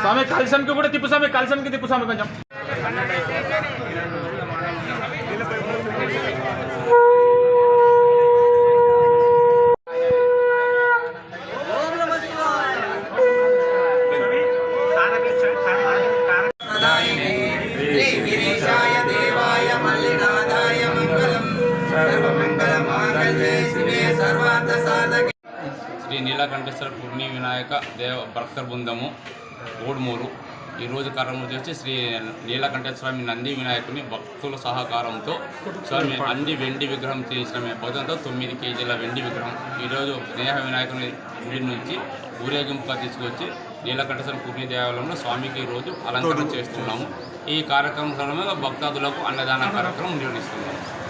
स्वामी कालसन की तिप्पु स्वामी कालसन की तिप्पु स्वामी కొంచెం శ్రీ నీలకంఠేశ్వర పూర్ణి వినాయక దేవ భక్త బృందము ఓడుమూరు ఈరోజు కార్యక్రమం వచ్చి శ్రీ నీలకంఠేశ్వర స్వామి నంది వినాయకుని భక్తుల సహకారంతో స్వామి అన్ని వెండి విగ్రహం చేసిన భక్తులతో 9 కేజీల వెండి విగ్రహం ఈరోజు స్నేహ వినాయకుని గుడి నుంచి ఊరేగింపుగా తీసుకొచ్చి నీలకంఠేశ్వర పూర్ణి దేవాలయంలో స్వామికి ఈరోజు అలంకరణ చేస్తున్నాము. ఈ కార్యక్రమం భక్తాదులకు అన్నదాన కార్యక్రమం నిర్వహిస్తున్నాము.